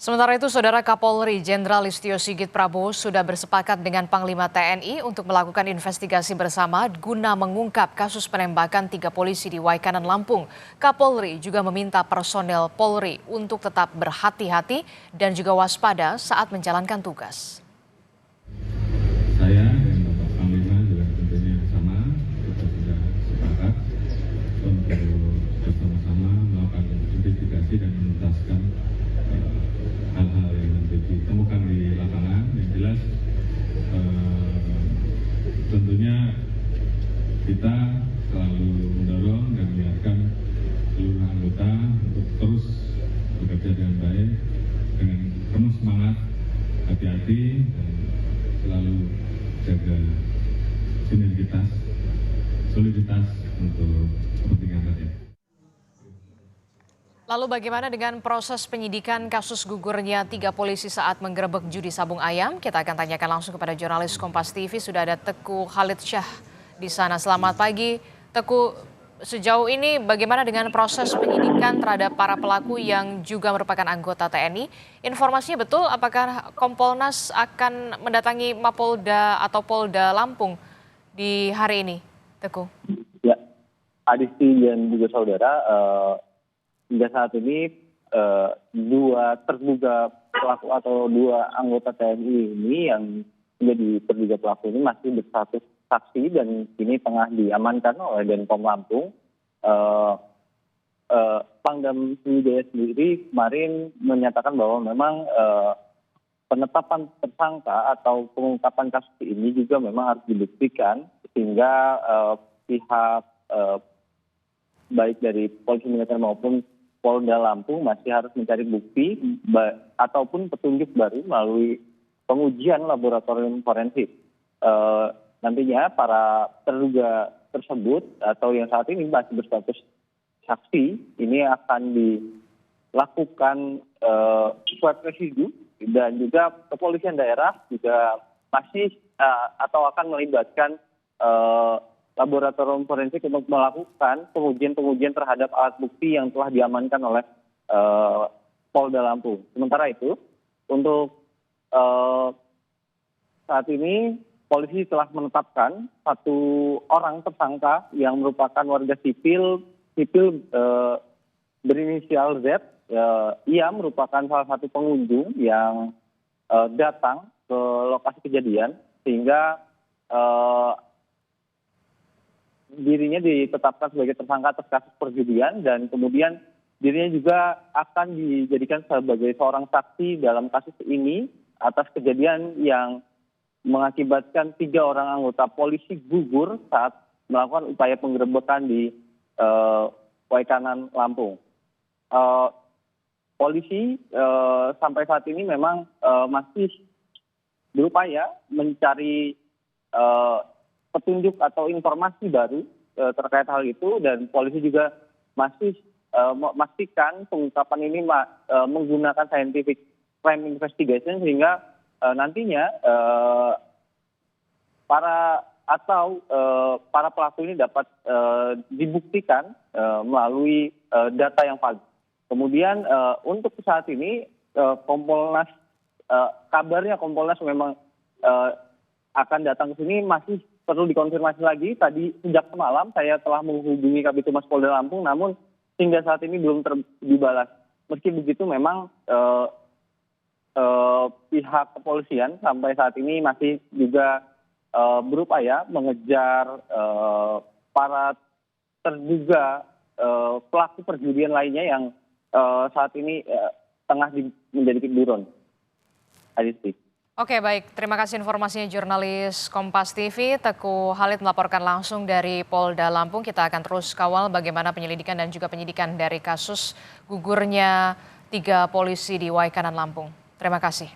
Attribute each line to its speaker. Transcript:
Speaker 1: Sementara itu, Saudara Kapolri Jenderal Listio Sigit Prabowo sudah bersepakat dengan Panglima TNI untuk melakukan investigasi bersama guna mengungkap kasus penembakan 3 polisi di Waikanan, Lampung. Kapolri juga meminta personel Polri untuk tetap berhati-hati dan juga waspada saat menjalankan tugas.
Speaker 2: Saya dan Bapak Panglima juga tentunya sama, kita sudah sepakat untuk bersama-sama melakukan investigasi dan menuntaskan hal-hal yang nanti ditemukan di lapangan. Yang jelas tentunya kita selalu mendorong dan mengingatkan seluruh anggota untuk terus bekerja dengan baik, dengan penuh semangat, hati-hati, dan selalu jaga sinergitas, soliditas untuk kepentingan rakyat.
Speaker 1: Lalu bagaimana dengan proses penyidikan kasus gugurnya 3 polisi saat menggerebek judi sabung ayam? Kita akan tanyakan langsung kepada jurnalis Kompas TV. Sudah ada Teguh Khalid Syah di sana. Selamat pagi, Teguh. Sejauh ini bagaimana dengan proses penyidikan terhadap para pelaku yang juga merupakan anggota TNI? Informasinya betul, apakah Kompolnas akan mendatangi Mapolda atau Polda Lampung di hari ini, Teguh?
Speaker 3: Ya, Adisti dan juga saudara, hingga saat ini 2 terduga pelaku atau 2 anggota TNI ini yang menjadi terduga pelaku ini masih berstatus saksi dan kini tengah diamankan oleh Denpom Lampung. Pangdam Sriwijaya sendiri kemarin menyatakan bahwa memang penetapan tersangka atau pengungkapan kasus ini juga memang harus dibuktikan sehingga pihak baik dari polisi militer maupun Polda Lampung masih harus mencari bukti ataupun petunjuk baru melalui pengujian laboratorium forensik. Nantinya para terduga tersebut atau yang saat ini masih berstatus saksi ini akan dilakukan swab residu dan juga kepolisian daerah juga masih atau akan melibatkan laboratorium forensik untuk melakukan pengujian terhadap alat bukti yang telah diamankan oleh Polda Lampung. Sementara itu untuk saat ini polisi telah menetapkan 1 orang tersangka yang merupakan warga sipil berinisial Z. Ia merupakan salah satu pengunjung yang datang ke lokasi kejadian sehingga dirinya ditetapkan sebagai tersangka atas kasus perjudian dan kemudian dirinya juga akan dijadikan sebagai seorang saksi dalam kasus ini atas kejadian yang mengakibatkan 3 orang anggota polisi gugur saat melakukan upaya penggerebekan di Waikanan, Lampung. Polisi sampai saat ini memang masih berupaya mencari petunjuk atau informasi baru terkait hal itu dan polisi juga masih memastikan pengungkapan ini menggunakan scientific crime investigation sehingga nantinya para pelaku ini dapat dibuktikan melalui data yang valid. Kemudian untuk saat ini Kompolnas kabarnya Kompolnas memang akan datang ke sini masih perlu dikonfirmasi lagi. Tadi sejak semalam saya telah menghubungi Kabitumas Polda Lampung namun hingga saat ini belum dibalas. Meski begitu memang pihak kepolisian sampai saat ini masih juga berupaya mengejar para terduga pelaku perjudian lainnya yang saat ini tengah menjadi buron. Adisti.
Speaker 1: Oke, baik. Terima kasih informasinya jurnalis Kompas TV, Teguh Khalid melaporkan langsung dari Polda Lampung. Kita akan terus kawal bagaimana penyelidikan dan juga penyidikan dari kasus gugurnya 3 polisi di Waikanan, Lampung. Terima kasih.